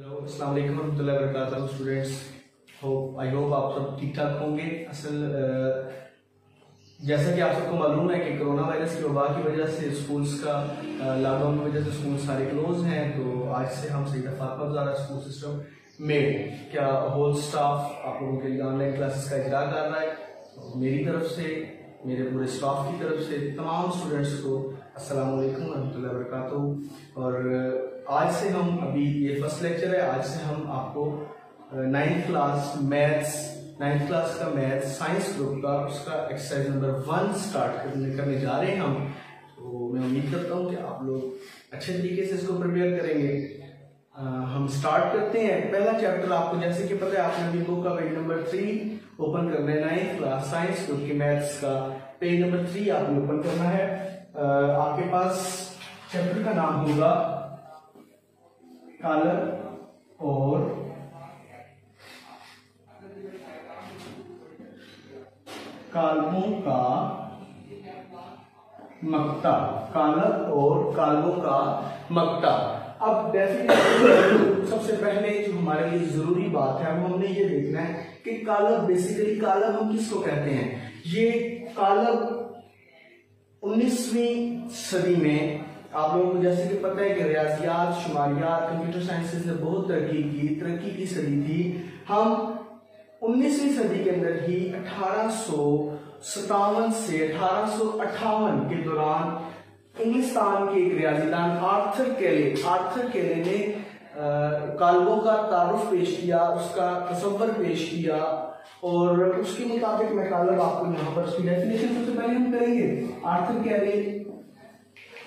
Hello, अस्सलाम वालेकुम रहमतुल्लाहि व बरकातहू स्टूडेंट्स। आई होप आप सब ठीक ठाक होंगे। जैसा कि आप सबको मालूम है कि कोरोना वायरस की वबा की वजह से स्कूल्स का लॉकडाउन की वजह से स्कूल सारे क्लोज हैं। तो आज से हम सही दफात गुजारा स्कूल सिस्टम में क्या होल स्टाफ आप लोगों के लिए ऑनलाइन क्लासेस का इजरा कर रहा है। तो मेरी तरफ से, मेरे पूरे स्टाफ की तरफ से तमाम स्टूडेंट्स को अस्सलाम वालेकुम रहमतुल्लाहि व बरकातहू। और आज से हम, अभी ये फर्स्ट लेक्चर है, आज से हम आपको 9th क्लास का मैथ्स साइंस ग्रुप का उसका एक्सरसाइज नंबर 1 स्टार्ट करने जा रहे हैं हम। तो मैं उम्मीद करता हूँ कि आप लोग अच्छे तरीके से इसको प्रिपेयर करेंगे। हम स्टार्ट करते हैं। पहला चैप्टर आपको जैसे कि पता है, आपने अभी बुक का पेज नंबर 3 ओपन करना है। 9th क्लास साइंस ग्रुप के मैथ्स का पेज नंबर 3 आपने ओपन करना है। आपके पास चैप्टर का नाम होगा कॉलम और काल्बों का मक्ता। कॉलम और काल्बों का मक्ता। अब डेफिनेशन सबसे पहले जो हमारे लिए जरूरी बात है, वो हमने ये देखना है कि कॉलम, बेसिकली कॉलम हम किसको कहते हैं। ये कॉलम 19वीं सदी में आप लोगों को जैसे कि पता है कि रियाजियात, शुमारियात, कंप्यूटर साइंसेस ने बहुत तरक्की की सदी थी। हम 19वीं सदी के अंदर ही 1857 से 1858 के दौरान इंग्लिस्तान के एक रियाजीदान आर्थर केले ने काल्बों का तारुफ पेश किया, उसका तसव्वुर पेश किया, और उसके मुताबिक मैं कॉलम आपको यहाँ पर उसकी डेफिनेशन सबसे पहले हम करेंगे। आर्थर केले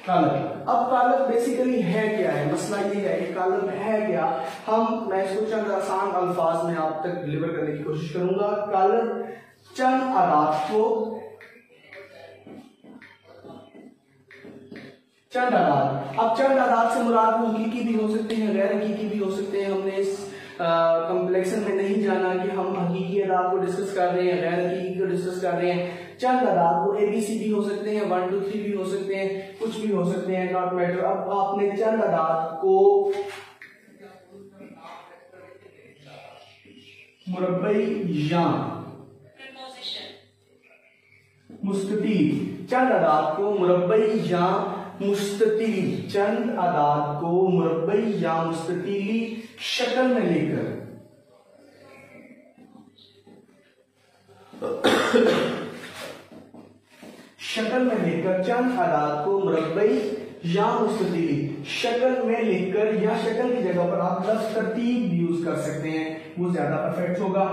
कॉलम। अब कॉलम बेसिकली है क्या है, मसला ये है कि कॉलम है क्या। मैं इसको चंद आसान अल्फाज में आप तक डिलीवर करने की कोशिश करूंगा। कॉलम चंद आदात अब चंद आदात से मुराद हकीकी भी हो सकते हैं, गैर हकीकी भी हो सकते हैं। हमने इस कॉम्प्लेक्शन में नहीं जाना कि हम हकीकी आदात को डिस्कस कर रहे हैं, गैर हकीकी को डिस्कस कर रहे हैं। चंद आदात वो ABC भी हो सकते हैं, 1 2 3 भी हो सकते हैं, कुछ भी हो सकते हैं, नॉट मैटर। अब आपने चंद आदात को मुरब्बई या मुस्ततील, चंद आदात को मुरब्बई या मुस्ततीली, चंद आदात को मुरब्बई या मुस्ततीली शक्ल में लेकर चंद आदात को मुरब्बई या मुस्ततीली शक्ल में लिखकर, या शक्ल की जगह पर आप लफ्ज तरतीब यूज कर सकते हैं, वो ज्यादा परफेक्ट होगा।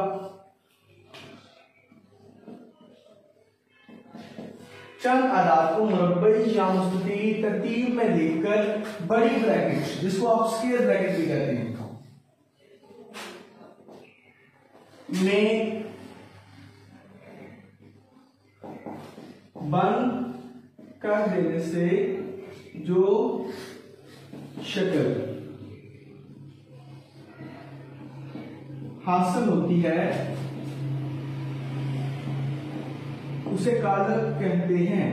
चंद आदात को मुरब्बई या मुस्ततीली तरतीब में लिखकर बड़ी ब्रैकेट, जिसको आप स्क्वायर ब्रैकेट भी कहते हैं, में बंद कर देने से जो शक्ल हासिल होती है उसे कॉलम कहते हैं।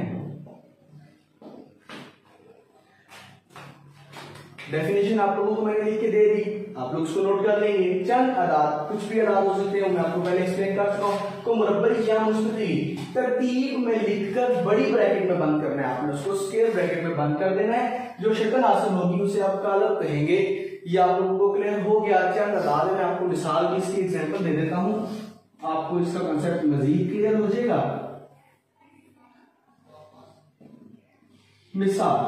डेफिनेशन आप लोगों को मैंने लिख के दे दी, आप लोग उसको नोट कर लेंगे। चंद आदात, कुछ भी आदात हो सकते हैं, मैं आपको पहले एक्सप्लेन कर चुका हूं। को मुरब्बई या मुस्ततील तरतीब में लिखकर बड़ी ब्रैकेट में बंद करना है, आपने उसको स्क्वायर ब्रैकेट में बंद कर देना है। जो शक्ल हासिल होगी उसे आप कॉलम कहेंगे। ये आप लोगों को क्लियर हो गया। चंद आदात में आपको मिसाल की इसकी एग्जाम्पल दे देता हूं, आपको इसका कंसेप्ट मजीद क्लियर हो जाएगा। मिसाल,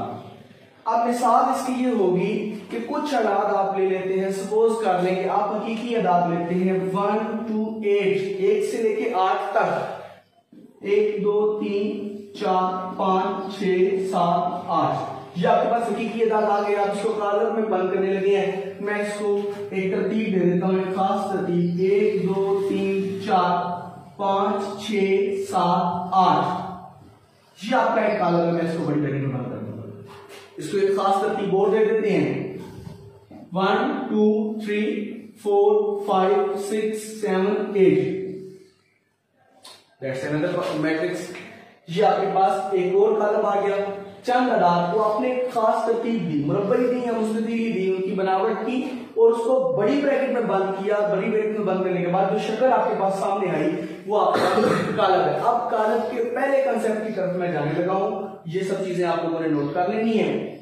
अब मिसाल इसकी ये होगी कि कुछ अदाद आप ले लेते हैं। सपोज कर लें कि आप हकीकी अदाद लेते हैं 1 to 8, 1 से लेके 8 तक, 1 2 3 4 5 6 7 8, ये आपके पास हकीकी अदाद आ गए। आप इसको कॉलम में बंद करने लगे हैं। मैं इसको एक तरतीब दे देता हूं, एक खास तरतीब, 1 2 3 4 5 6 7 8, ये आपका एक कॉलम है। मैं इसको बड़ी ब्रैकेट में बंद कर दूंगा। इसको एक खास तरतीब और दे देते हैं, 1 2 3 4 5 6 7 8, दैट्स अनदर मैट्रिक्स। ये आपके पास एक और कॉलम आ गया। चंद अदाद को आपने खास तरतीब दी, मुरब्बई दी या मुस्ततीली दी, उनकी बनावट की और उसको बड़ी ब्रैकेट में बंद किया। बड़ी ब्रैकेट में बंद करने के बाद जो शक्ल आपके पास सामने आई वो आपका कालब है। अब कालब के पहले कंसेप्ट की तरफ मैं जाने लगा हूं, ये सब चीजें आप लोगों ने नोट कर लेनी है।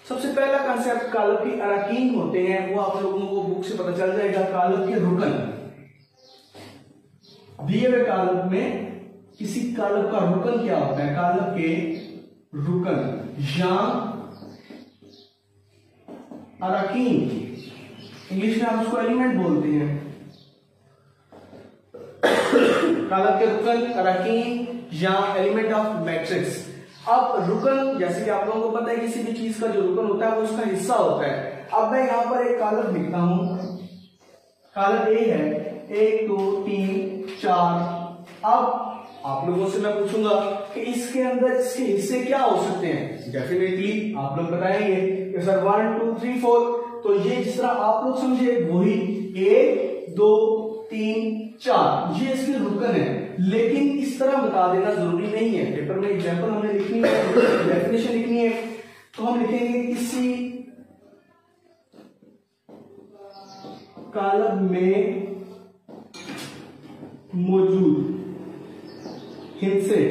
सबसे पहला कंसेप्ट कालब की अराकीन होते हैं, वो आप लोगों को बुक से पता चल जाएगा। कालब के रुकन, दिए हुए कालब में किसी कालब का रुकन क्या होता है? कालब के रुकन या अराकीन, इंग्लिश में आप उसको एलिमेंट बोलते हैं। कालब के रुकन, अराकीन या एलिमेंट ऑफ मैट्रिक्स। अब रुकन, जैसे कि आप लोगों को पता है किसी भी चीज का जो रुकन होता है वो उसका हिस्सा होता है। अब मैं यहां पर एक कालब लिखता हूं, कालब ए है, 1 2 3 4। अब आप लोगों से मैं पूछूंगा कि इसके अंदर इसके हिस्से क्या हो सकते हैं? डेफिनेटली आप लोग बताएंगे कि सर 1 2 3 4। तो ये जिस तरह आप लोग समझे वही 1 2 3 4 ये इसके रुकन है, लेकिन इस तरह बता देना जरूरी नहीं है। पेपर में एग्जांपल हमें लिखनी है, डेफिनेशन लिखनी है, तो हम लिखेंगे किसी कालब में मौजूद हिस्से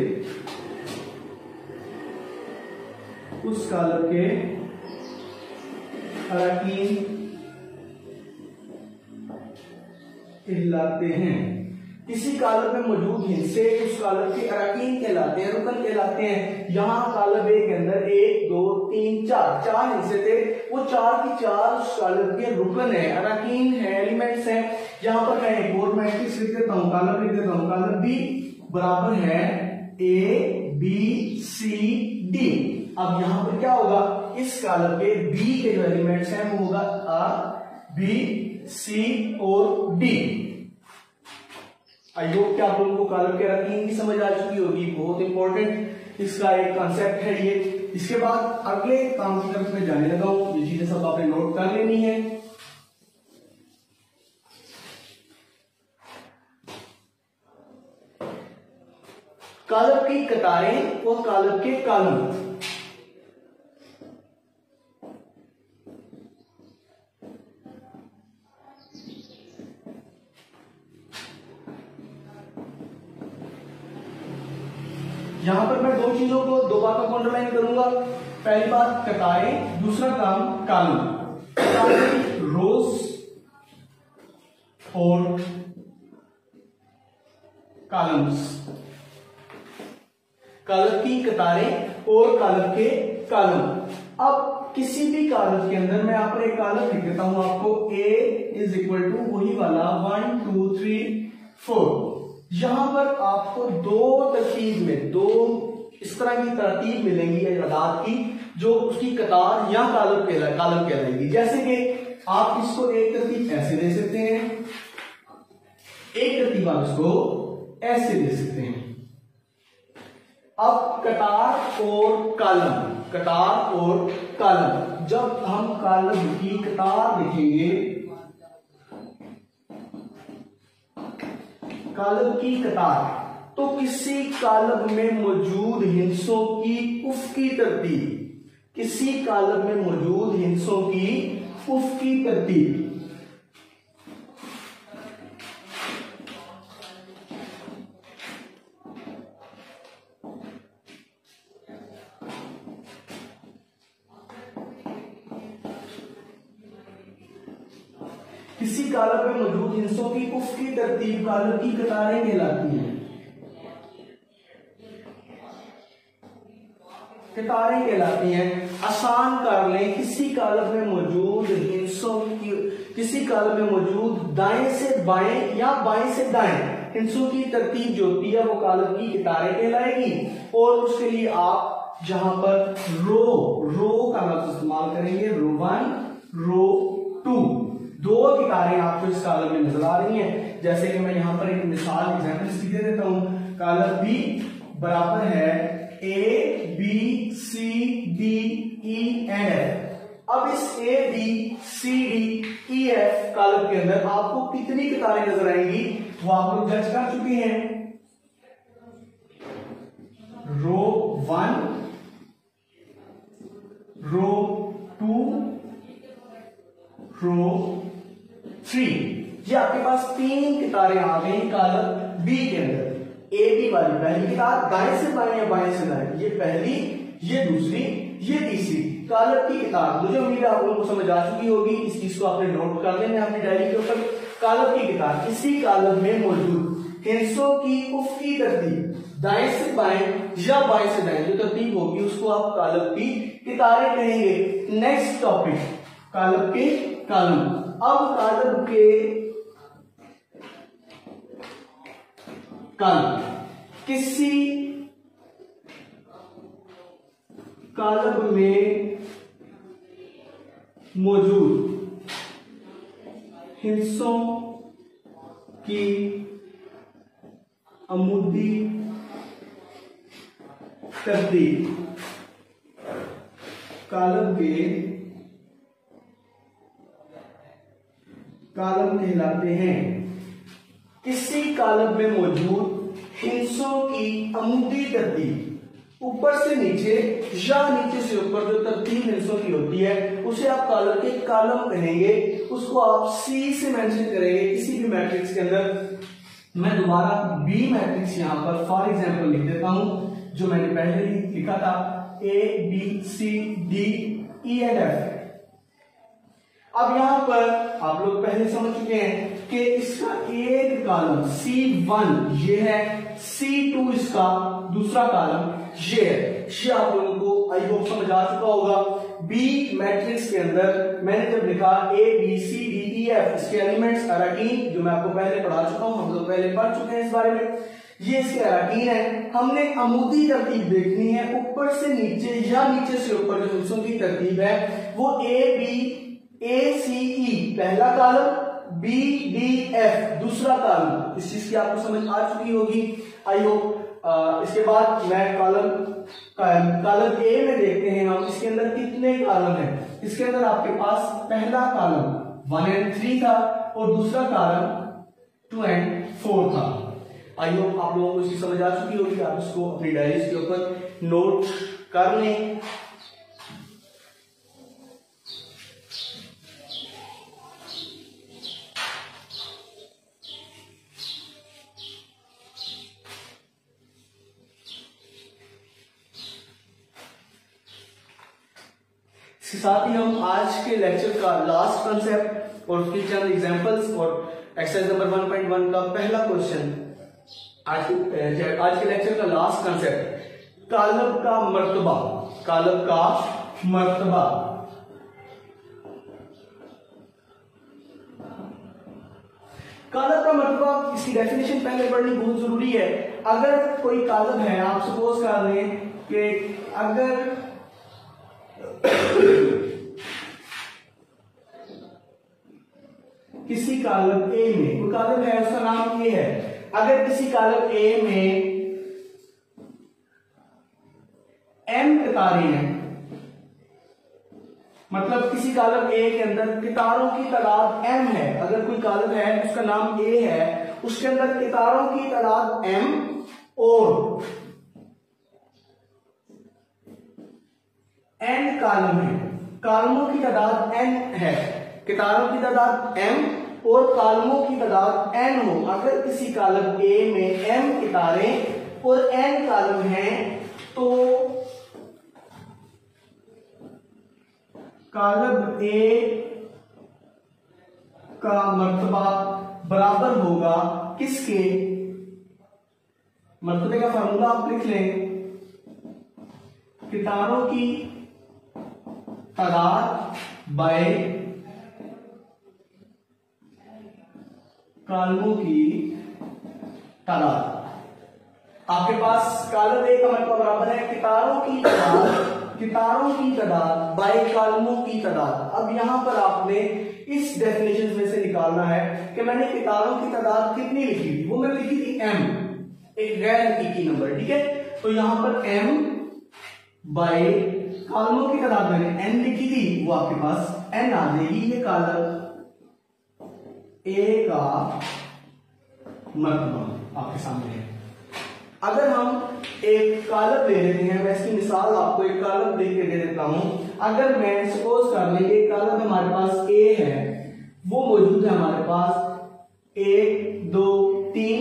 उस कालब के अराकीन कहलाते हैं। किसी कालब में मौजूद हिस्से उस कालब के अराकीन कहलाते हैं, रुकन कहलाते हैं। यहाँ कालब ए के अंदर 1 2 3 4 चार हिस्से थे, वो चार की चार उस कालब के रुकन है, अराकीन है, एलिमेंट्स हैं। यहाँ पर मैं एक और मैट्रिक्स लिख देता हूँ, कालब लिख देता हूँ। कालब बी बराबर है ए बी सी डी। अब यहाँ पर क्या होगा? इस कालब के बी के जो एलिमेंट्स हैं वो होगा आ बी सी और डी। आई होप कि आप लोगों को कालब के अराकीन की समझ आ चुकी होगी, बहुत इंपॉर्टेंट इसका एक कॉन्सेप्ट है ये। इसके बाद अगले काम की तरफ में जाने लगा हूं, ये चीजें सब आपने नोट कर लेनी है। कालब की कतारें और कालब के कॉलम। यहां पर मैं दो चीजों को, दो बातों को अंडरलाइन करूंगा। पहली बात कतारें, दूसरा काम कॉलम। रोज और कॉलम्स, कालब की कतारें और कालब के कॉलम। अब किसी भी कालब के अंदर मैं यहाँ पर एक कालब लिख देता हूं आपको, a इज इक्वल टू वही वाला 1 2 3 4। यहां पर आपको दो तरतीब में, दो इस तरह की तरतीब मिलेंगी अदाद की, जो उसकी कतार या कालब कहलाएगी। जैसे कि आप इसको एक तरतीब ऐसे दे सकते हैं, एक तरतीब आप इसको ऐसे दे सकते हैं। अब कतार और कॉलम, कतार और कॉलम, जब हम कॉलम की कतार लिखेंगे, कॉलम की कतार, तो किसी कॉलम में मौजूद हिस्सों की उफ़क़ी तरतीब, किसी कॉलम में मौजूद हिस्सों की उफ़क़ी तरतीब। किसी कालब में मौजूद हिस्सों की उफ़क़ी तरतीब कालब की कतारें कहलाती हैं, कतारें कहलाती हैं। आसान कर लें, किसी कालब में मौजूद हिस्सों की, किसी कालब में मौजूद दाएं से बाएं या बाएं से दाएं हिस्सों की तरतीब जो होती है वो कालब की कतारें कहलाएगी। और उसके लिए आप जहां पर रो का लफ्ज इस्तेमाल करेंगे, रो 1 रो 2, दो कितारें आपको इस कॉलम में नजर आ रही हैं। जैसे कि मैं यहां पर एक मिसाल एग्जांपल दे देता हूं, कॉलम बी बराबर है A B C D E and F. अब इस A B C D E F column के अंदर आपको कितनी किताबें नजर आएंगी वो आप लोग जज कर चुके हैं। रो 1, रो 2, रो 3, ये आपके पास 3 किताबें आ गई कॉलम बी के अंदर। ए बी वाली पहली किताब दाएं से बाएं या बाएं से दाएं, ये पहली, ये दूसरी, ये तीसरी कॉलम की किताब। मुझे उम्मीद है आप लोगों को समझ आ चुकी होगी। इस चीज को आपने नोट कर लेना अपनी डायरी के ऊपर। कॉलम की किताब, इसी कॉलम में मौजूद हिस्सों की उफ़क़ी तरतीब दाएं से बाएं या बाएं से दाएं जो तरतीब होगी उसको आप कॉलम की किताबें कहेंगे। नेक्स्ट टॉपिक कॉलम के कॉलम। अब कॉलम के कॉलम, किसी कॉलम में मौजूद हिस्सों की अमुदी तरतीब कॉलम के कॉलम कहलाते हैं। किसी कॉलम में मौजूद हिस्सों की अमुदी तरतीब ऊपर से नीचे या नीचे से ऊपर जो तरतीब हिस्सों की होती है उसे आप कॉलम के कॉलम कहेंगे। उसको आप सी से मेंशन करेंगे किसी भी मैट्रिक्स के अंदर। मैं दोबारा बी मैट्रिक्स यहां पर फॉर एग्जांपल लिख देता हूं जो मैंने पहले ही लिखा था, A B C D E and F. अब यहां पर आप लोग पहले समझ चुके हैं कि इसका एक कॉलम C1 ये है, C2 इसका दूसरा कॉलम ये है। ये आप लोगों को आई होप समझ आ चुका होगा। बी मैट्रिक्स के अंदर मैंने जब लिखा A B C D E F, इसके एलिमेंट्स अराकीन जो मैं आपको पहले पढ़ा चुका हूं, हम लोग पहले पढ़ चुके हैं इस बारे में। ये इसके अराकीन है। हमने अमुदी तरतीब देखनी है, ऊपर से नीचे या नीचे से ऊपर जो हिस्सों की तरतीब है वो ए बी ए सी ई पहला कॉलम, बी डी एफ दूसरा कॉलम। इस चीज की आपको समझ आ चुकी होगी आई होप। इसके बाद मैं कॉलम ए में देखते हैं हम इसके अंदर कितने कॉलम हैं। इसके अंदर आपके पास पहला कॉलम 1 and 3 था और दूसरा कॉलम 2 and 4 था। आई होप आप लोगों को इसकी समझ आ चुकी होगी। आप इसको अपनी डायरीज के ऊपर नोट कर लें। इसके साथ ही हम आज के लेक्चर का लास्ट कंसेप्ट और उसके चंद एग्जांपल्स और एक्सरसाइज नंबर 1.1 का पहला क्वेश्चन, आज के लेक्चर का लास्ट कंसेप्ट कॉलम का मर्तबा। कॉलम का मर्तबा, कॉलम का मर्तबा, इसकी डेफिनेशन पहले पढ़नी बहुत जरूरी है। अगर कोई कॉलम है, आप सपोज कर लें कि अगर किसी कॉलम ए में कोई कॉलम है उसका नाम ए है, अगर किसी कॉलम ए में m कितारें हैं, मतलब किसी कॉलम ए के अंदर कितारों की तादाद m है। अगर कोई कॉलम है उसका नाम ए है, उसके अंदर कितारों की तादाद m और n कॉलम है, कॉलमों की तादाद n है, कितारों की तादाद m और कॉलमों की तादाद n हो। अगर किसी कॉलम ए में m कितारें और n कॉलम हैं तो कॉलम ए का मर्तबा बराबर होगा किसके, मर्तबे का फार्मूला आप लिख लें, कितारों की तादाद बाय कॉलमों की तादाद। आपके पास कॉलम ए का मतलब बराबर है कितारों की तादाद बाय कॉलमों की तादाद। अब यहां पर आपने इस डेफिनेशन में से निकालना है कि मैंने कितारों की तादाद कितनी लिखी थी, वो मैंने लिखी थी m, एक गैर हकीकी नंबर, ठीक है। तो यहां पर m बाय कॉलमों की तादाद मैंने n लिखी थी, वो आपके पास n आ जाएगी। ये कॉलम A का मर्तबा आपके सामने है। अगर हम एक कॉलम ले लेते हैं, मैं इसकी मिसाल आपको एक कॉलम देख के दे देता हूं। अगर मैं सपोज कर लेंगे एक कॉलम हमारे पास A है, वो मौजूद है हमारे पास 1 2 3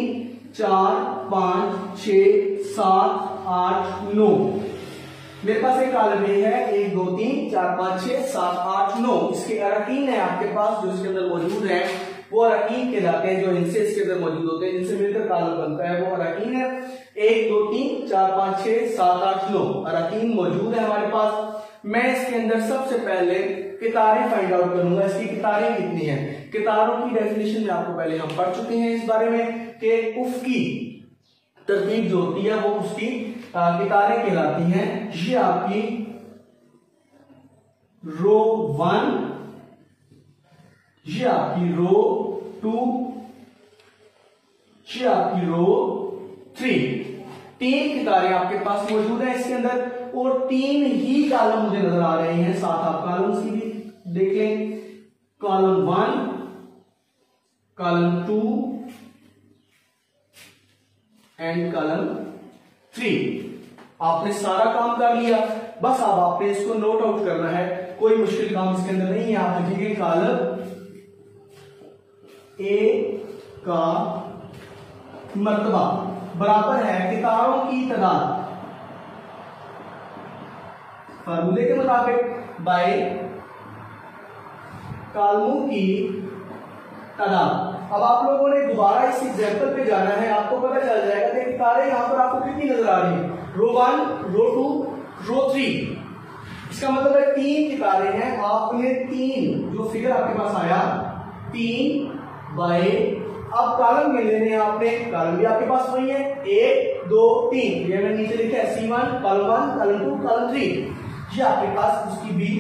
4 5 6 7 8 9। मेरे पास एक कॉलम ए है 1 2 3 4 5 6 7 8 9। इसके अरकान है आपके पास जो इसके अंदर मौजूद है, वो अरकान कहलाते हैं, जो इनसे इसके अंदर मौजूद होते हैं, जिनसे मिलकर कॉलम बनता है, वो अरकान है। 1 2 3 4 5 6 7 8 9 अरकान मौजूद है हमारे पास। मैं इसके अंदर सबसे पहले कितारें फाइंड आउट करूंगा। इसकी कितारें कितनी है? कितारों की डेफिनेशन में आपको पहले हम पढ़ चुके हैं इस बारे में कि उफ़की तरतीब जो होती है वो उसकी कितारें कहलाती हैं। ये आपकी रो 1, ये आपकी रो 2, ये आपकी रो 3। 3 कितारें आपके पास मौजूद है इसके अंदर, और 3 ही कॉलम मुझे नजर आ रहे हैं। साथ आप कॉलम्स की भी देख लें, कॉलम 1, कॉलम 2 एंड कॉलम 3। आपने सारा काम कर लिया, बस अब आपने इसको नोट आउट करना है। कोई मुश्किल काम इसके अंदर नहीं है। आप लिखेंगे कॉलम ए का मर्तबा बराबर है कितारों की तादाद फार्मूले के मुताबिक बाय कॉलमों की तादाद। अब आप लोगों ने दोबारा इस एग्जांपल पे जाना है, आपको पता चल जाएगा कि कितारें यहां पर आपको कितनी नजर आ रही है, रो 1 रो 2 रो 3। इसका मतलब है 3 कितारें हैं। आपने 3 जो फिगर आपके पास आया 3 बाय, अब कॉलम में लेने हैं आपने, कॉलम भी आपके पास वही है 1 2 3। ये मैंने नीचे लिखा है C1 कॉलम 1 कॉलम 2 कॉलम 3। ये आपके पास उसकी भी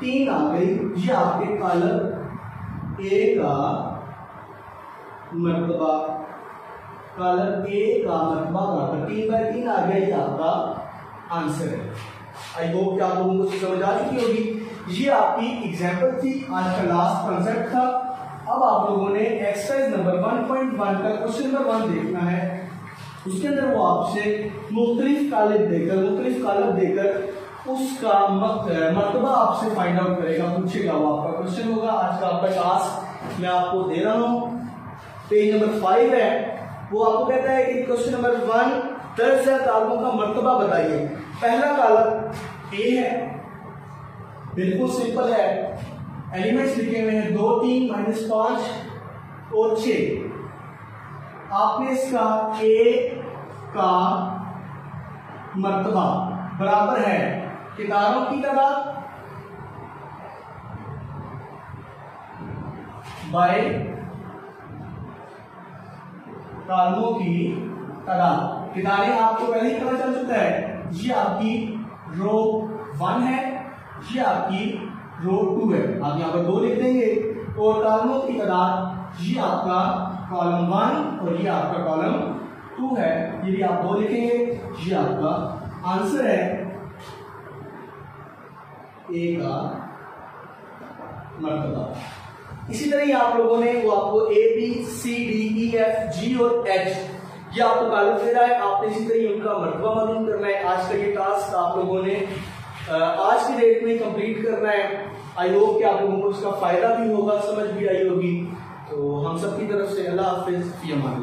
3 आ गई। ये आपके कॉलम ए का मर्तबा, कॉलम ए का मर्तबा बराबर 3 बाय 3 आ गया। ये आपका आंसर है। आई होप कि आप लोगों को समझ आ चुकी होगी। ये आपकी एग्जांपल थी, आज का लास्ट कॉन्सेप्ट था। अब आप लोगों ने एक्सरसाइज नंबर 1.1 का क्वेश्चन नंबर 1 देखना है। उसके अंदर वो आपसे मुख्तलिफ कॉलम देकर उसका मर्तबा आपसे फाइंड आउट करेगा, पूछेगा। वो आपका क्वेश्चन होगा, आज का आपका टास्क मैं आपको दे रहा हूं। पेज नंबर 5 है, वो आपको कहता है कि क्वेश्चन नंबर 1 10 कॉलमों का मर्तबा बताइए। पहला कॉलम ए है, बिल्कुल सिंपल है। एलिमेंट्स लिखे हुए हैं 2 3 -5 और 6। आपने इसका ए का मर्तबा बराबर है कितारों की तादाद बाय कॉलमों की तादाद। कितारें आपको पहले ही पता चल चुका है। ये आपकी रो 1 है, ये आपकी रो 2 है। आप यहाँ पर 2 लिख देंगे। और कॉलमों की तादाद ये आपका कॉलम 1 और ये आपका कॉलम 2 है। ये भी आप 2 लिखेंगे। ये आपका आंसर है ए का मर्तबा। इसी तरह ही आप लोगों ने वो आपको A B C D E F G और एच ये आपको कॉलम दे रहा है। आपने इसी तरह उनका मर्तबा मालूम करना है। आज का ये टास्क आप लोगों ने आज की डेट में कंप्लीट करना है। आई होप कि आप लोगों को इसका फायदा भी होगा, समझ भी आई होगी। तो हम सब की तरफ से अल्लाह हाफिज, फी अमान।